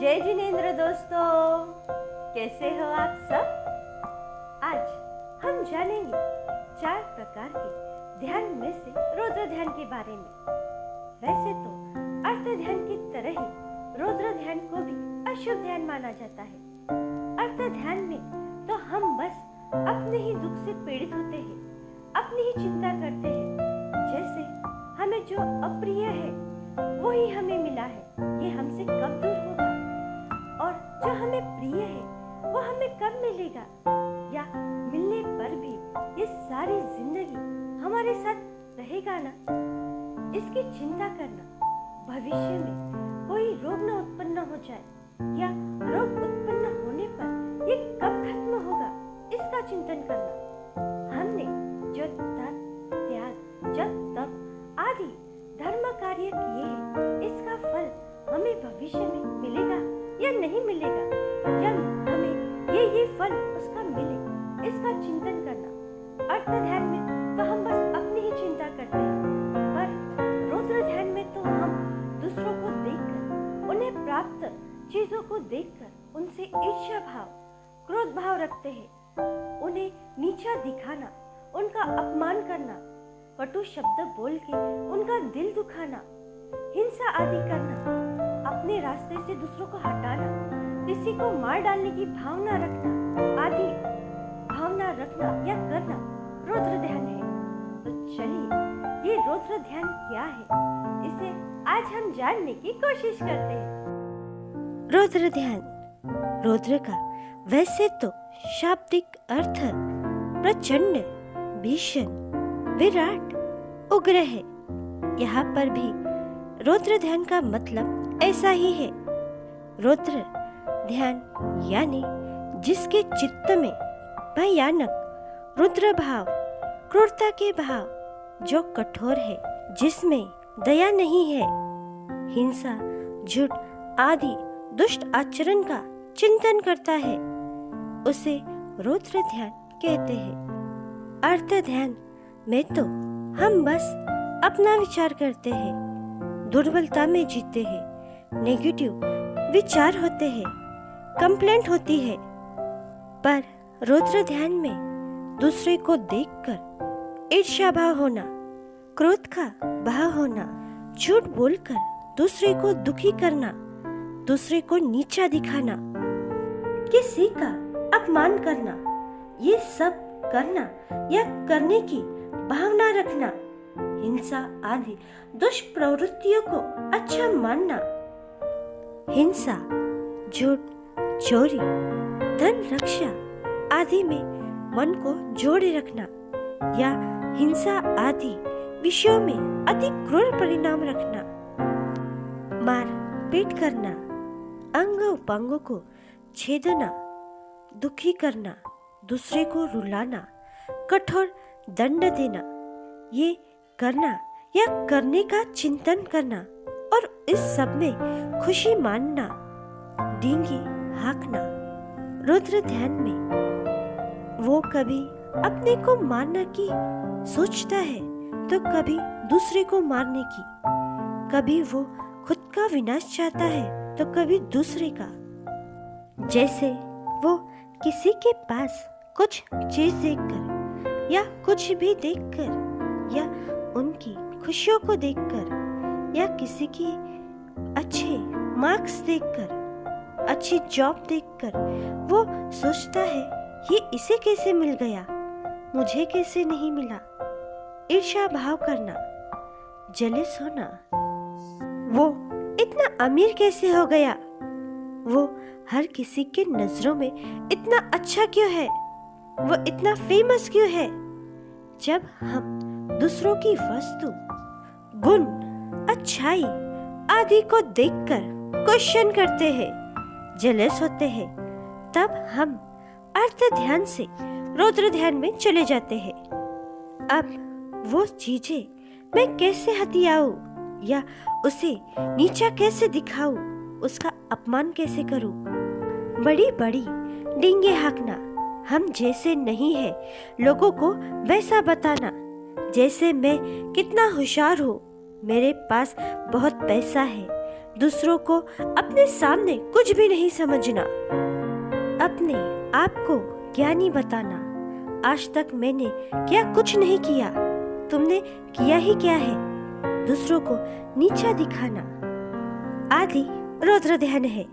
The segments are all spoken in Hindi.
जय जिनेंद्र दोस्तों, कैसे हो आप सब। आज हम जानेंगे 4 प्रकार के ध्यान में से रौद्र ध्यान के बारे में। वैसे तो अर्थ ध्यान की तरह ही रौद्र ध्यान को भी अशुभ ध्यान माना जाता है। अर्थ ध्यान में तो हम बस अपने ही दुख से पीड़ित होते हैं, अपनी ही चिंता करते हैं। जैसे हमें जो अप्रिय है वो ही हमें मिला है, ये हमसे कब दूर होगा, और जो हमें प्रिय है वो हमें कब मिलेगा, या मिलने पर भी ये सारी जिंदगी हमारे साथ रहेगा ना। इसकी चिंता करना, भविष्य में कोई रोग न उत्पन्न हो जाए, या रोग उत्पन्न होने पर ये कब खत्म होगा, इसका चिंतन करना। हमने जो तप, त्याग, जप, तप आदि धर्म कार्य किए हैं, इसका फल हमें भविष्य में मिलेगा या नहीं मिलेगा, या हमें ये फल उसका मिले, इसका चिंतन करना। अर्थ ध्यान में तो हम बस अपनी ही चिंता करते हैं, पर रौद्र ध्यान में तो हम दूसरों को देखकर, उन्हें प्राप्त चीजों को देखकर उनसे ईर्ष्या भाव, क्रोध भाव रखते हैं। उन्हें नीचा दिखाना, उनका अपमान करना, कटु शब्द बोल के उनका दिल दुखाना, हिंसा आदि करना, अपने रास्ते से दूसरों को हटाना, किसी को मार डालने की भावना रखना आदि भावना रखना या करना रौद्र ध्यान है। तो चलिए, ये रौद्र ध्यान क्या है, इसे आज हम जानने की कोशिश करते हैं। रौद्र ध्यान, रौद्र का वैसे तो शाब्दिक अर्थ प्रचंड, भीषण, विराट, उग्र है। यहाँ पर भी रौद्र ध्यान का मतलब ऐसा ही है। रौद्र ध्यान यानी जिसके चित्त में भयानक रुद्र भाव, क्रूरता के भाव, जो कठोर है, जिसमें दया नहीं है, हिंसा, झूठ आदि दुष्ट आचरण का चिंतन करता है, उसे रौद्र ध्यान कहते हैं। अर्थ ध्यान में तो हम बस अपना विचार करते हैं, दुर्बलता में जीते हैं, नेगेटिव विचार होते हैं, कंप्लेंट होती है। पर रौद्र ध्यान में दूसरे को देखकर ईर्ष्या भाव होना, क्रोध का भाव होना, झूठ बोलकर दूसरे को दुखी करना, दूसरे को नीचा दिखाना, किसी का अपमान करना, ये सब करना या करने की भावना रखना, हिंसा आदि दुष्प्रवृत्तियों को अच्छा मानना, हिंसा, झूठ, चोरी, धन रक्षा आदि में मन को जोड़े रखना, या हिंसा आदि विषयों में अति क्रूर परिणाम रखना, मार पीट करना, अंग उपांगों को छेदना, दुखी करना, दूसरे को रुलाना, कठोर दंड देना, ये करना या करने का चिंतन करना, और इस सब में खुशी मानना, डींगे हाँकना। रौद्र ध्यान में वो कभी अपने को मारने की सोचता है, तो कभी दूसरे को मारने की, कभी वो खुद का विनाश चाहता है, तो कभी दूसरे का। जैसे वो किसी के पास कुछ चीज देखकर, या कुछ भी देखकर, या उनकी खुशियों को देखकर, या किसी की अच्छे मार्क्स देखकर, अच्छी जॉब देखकर वो सोचता है, ये इसे कैसे मिल गया, मुझे कैसे नहीं मिला। ईर्ष्या भाव करना, जेलस होना, वो इतना अमीर कैसे हो गया, वो हर किसी के नजरों में इतना अच्छा क्यों है, वो इतना फेमस क्यों है। जब हम दूसरों की वस्तु, गुण, अच्छाई आदि को देखकर क्वेश्चन करते हैं, जेलस होते हैं, तब हम अर्थ ध्यान से रौद्र ध्यान में चले जाते हैं। अब वो चीजें मैं कैसे हथियाऊं, या उसे नीचा कैसे दिखाऊं, उसका अपमान कैसे करूं। बड़ी बड़ी डींगे हाँकना, हम जैसे नहीं है लोगों को वैसा बताना, जैसे मैं कितना होशियार हूँ, मेरे पास बहुत पैसा है, दूसरों को अपने सामने कुछ भी नहीं समझना, अपने आप को ज्ञानी बताना। आज तक मैंने क्या कुछ नहीं किया, तुमने किया ही क्या है, दूसरों को नीचा दिखाना आदि रौद्र ध्यान है।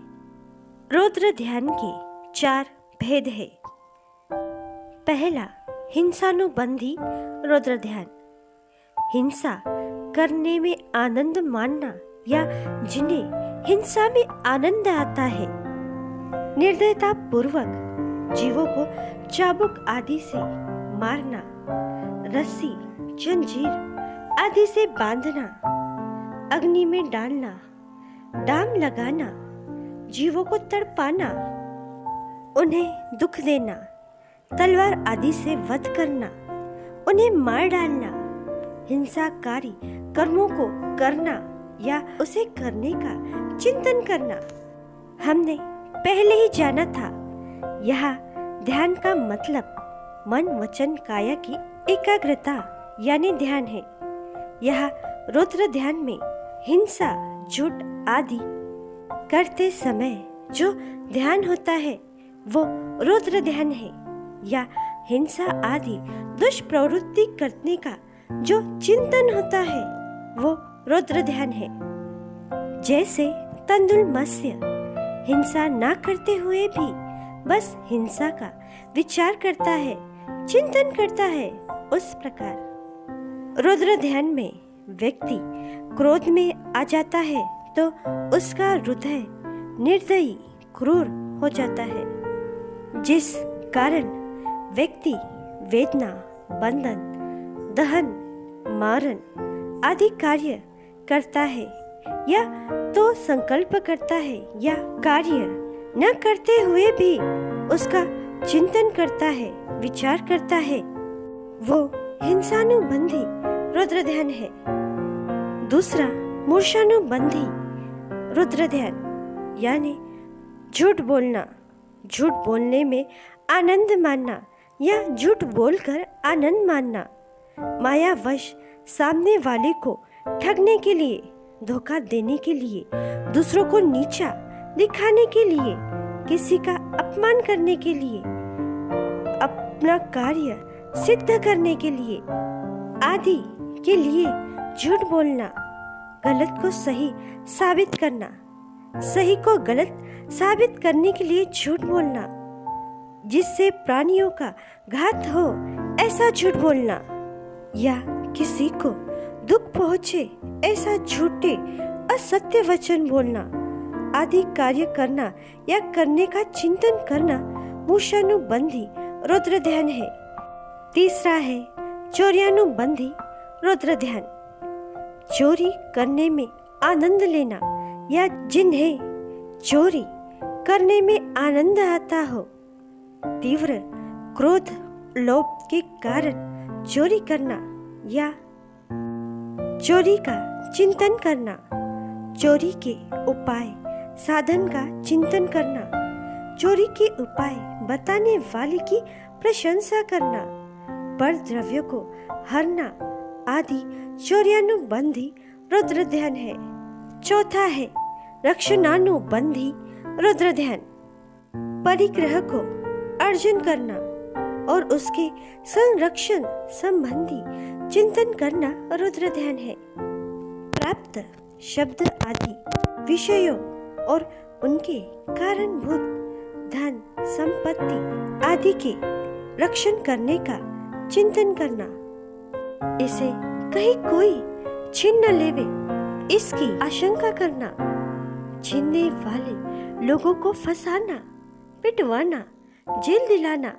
रौद्र ध्यान के 4 भेद है। पहला, हिंसानुबंधी रौद्र ध्यान। हिंसा करने में आनंद मानना या जिन्हें हिंसा में आनंद आता है, निर्दयता पूर्वक जीवों को चाबुक आदि से मारना, रस्सी जंजीर आदि से बांधना, अग्नि में डालना, डाम लगाना, जीवों को तड़पाना, उन्हें दुख देना, तलवार आदि से वध करना, उन्हें मार डालना, हिंसाकारी कर्मों को करना या उसे करने का चिंतन करना। हमने पहले ही जाना था, यह ध्यान का मतलब मन वचन काया की एकाग्रता यानी ध्यान है। यह रौद्र ध्यान में हिंसा झूठ आदि करते समय जो ध्यान होता है वो रौद्र ध्यान है, या हिंसा आदि दुष्प्रवृत्ति करने का जो चिंतन होता है वो रौद्र ध्यान है। जैसे तंदुल मत्स्य हिंसा ना करते हुए भी बस हिंसा का विचार करता है, चिंतन करता है, उस प्रकार रौद्र ध्यान में व्यक्ति क्रोध में आ जाता है तो उसका हृदय निर्दयी क्रूर हो जाता है, जिस कारण व्यक्ति वेदना, बंधन, दहन, मारण आदि कार्य करता है, या तो संकल्प करता है या कार्य न करते हुए भी उसका चिंतन करता है, विचार करता है, वो हिंसानुबंधी रौद्र ध्यान है। दूसरा, मूर्छानुबंधी रौद्र ध्यान यानी झूठ बोलना, झूठ बोलने में आनंद मानना या झूठ बोलकर आनंद मानना, मायावश सामने वाले को ठगने के लिए, धोखा देने के लिए, दूसरों को नीचा दिखाने के लिए, किसी का अपमान करने के लिए, अपना कार्य सिद्ध करने के लिए आदि के लिए झूठ बोलना, गलत को सही साबित करना, सही को गलत साबित करने के लिए झूठ बोलना, जिससे प्राणियों का घात हो ऐसा झूठ बोलना, या किसी को दुख पहुंचे ऐसा झूठे असत्य वचन बोलना आदि कार्य करना या करने का चिंतन करना मूर्छानुबंधी रौद्र ध्यान है। तीसरा है चौर्यानुबंधी रौद्र ध्यान। चोरी करने में आनंद लेना या जिन्हें चोरी करने में आनंद आता हो, तीव्र क्रोध लोभ के कारण चोरी करना या चोरी का चिंतन करना, चोरी के उपाय साधन का चिंतन करना, चोरी के उपाय बताने वाले की प्रशंसा करना, पर द्रव्य को हरना आदि चौर्यानुबंधी रौद्र ध्यान है। चौथा है रक्षणानुबंधी रौद्र ध्यान। परिग्रह को अर्जन करना और उसके संरक्षण संबंधी चिंतन करना रौद्र ध्यान है। प्राप्त शब्द आदि विषयों और उनके कारणभूत धन संपत्ति आदि के रक्षण करने का चिंतन करना, इसे कहीं कोई छीन न लेवे इसकी आशंका करना, छीनने वाले लोगों को फंसाना, पिटवाना, जेल दिलाना,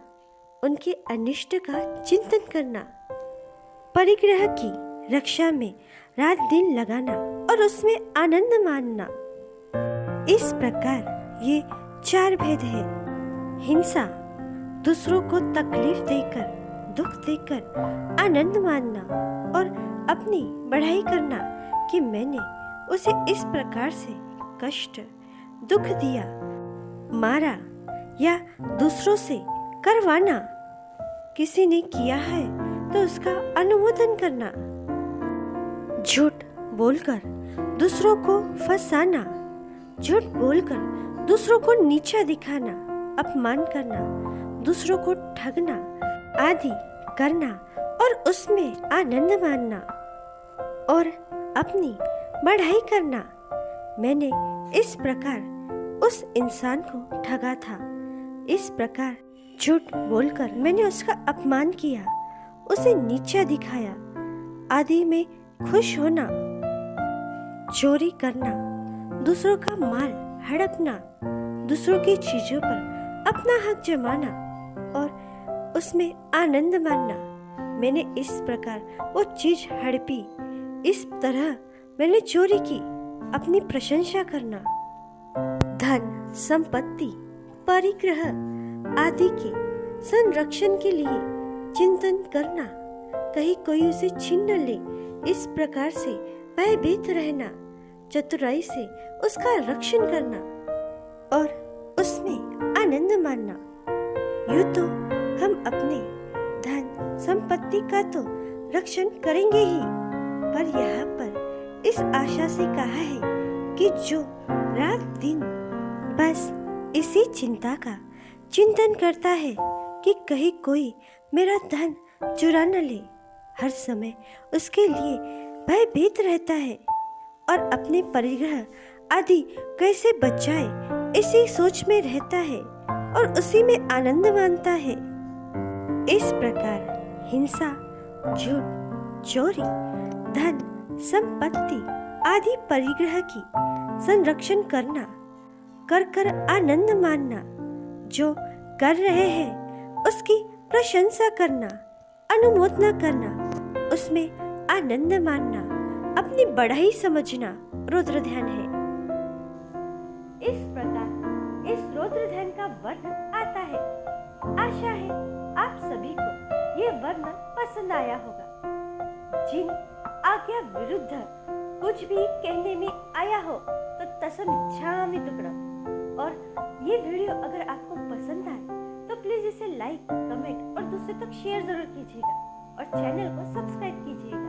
उनके अनिष्ट का चिंतन करना, परिग्रह की रक्षा में रात दिन लगाना और उसमें आनंद मानना। इस प्रकार ये 4 भेद है। हिंसा, दूसरों को तकलीफ देकर, दुख देकर आनंद मानना और अपनी बढ़ाई करना कि मैंने उसे इस प्रकार से कष्ट, दुख दिया, मारा या दूसरों से करवाना। किसी ने किया है तो उसका अनुमोदन करना। झूठ बोलकर दूसरों को फंसाना झूठ बोलकर दूसरों को नीचा दिखाना, अपमान करना, दूसरों को ठगना आदि करना और उसमें आनंद मानना और अपनी बढ़ाई करना। मैंने इस प्रकार उस इंसान को ठगा था। इस प्रकार झूठ बोलकर मैंने उसका अपमान किया, उसे नीचा दिखाया आदि में खुश होना, चोरी करना, दूसरों का माल हड़पना, दूसरों की चीजों पर अपना हक जमाना और उसमें आनंद मानना। मैंने इस प्रकार वो चीज हड़पी, इस तरह मैंने चोरी की, अपनी प्रशंसा करना। धन, संपत्ति, परिग्रह आदि के संरक्षण के लिए चिंतन करना, कहीं कोई उसे छीन न ले, इस प्रकार से भयभीत रहना, चतुराई से उसका रक्षण करना और उसमें आनंद मानना। यूं तो हम अपने धन संपत्ति का तो रक्षण करेंगे ही, पर यहाँ पर इस आशा से कहा है कि जो रात दिन बस इसी चिंता का चिंतन करता है कि कहीं कोई मेरा धन चुरा न ले, हर समय उसके लिए भयभीत रहता है और अपने परिग्रह आदि कैसे बचाए इसी सोच में रहता है और उसी में आनंद मानता है। इस प्रकार हिंसा, झूठ, चोरी, धन, संपत्ति आदि परिग्रह की संरक्षण करना, कर आनंद मानना, जो कर रहे हैं उसकी प्रशंसा करना, अनुमोदना करना, उसमें आनंद मानना, अपनी बढ़ाई समझना रुद्र ध्यान है। इस प्रकार इस रुद्र ध्यान का वर्णन आता है। आशा है आप सभी को ये वर्णन पसंद आया होगा। जिन आज्ञा विरुद्ध कुछ भी कहने में आया हो तो तस्मिच्छामि तुभ्यम्। और ये वीडियो अगर आपको पसंद आए तो प्लीज इसे लाइक, कमेंट और दूसरे तक शेयर जरूर कीजिएगा और चैनल को सब्सक्राइब कीजिएगा।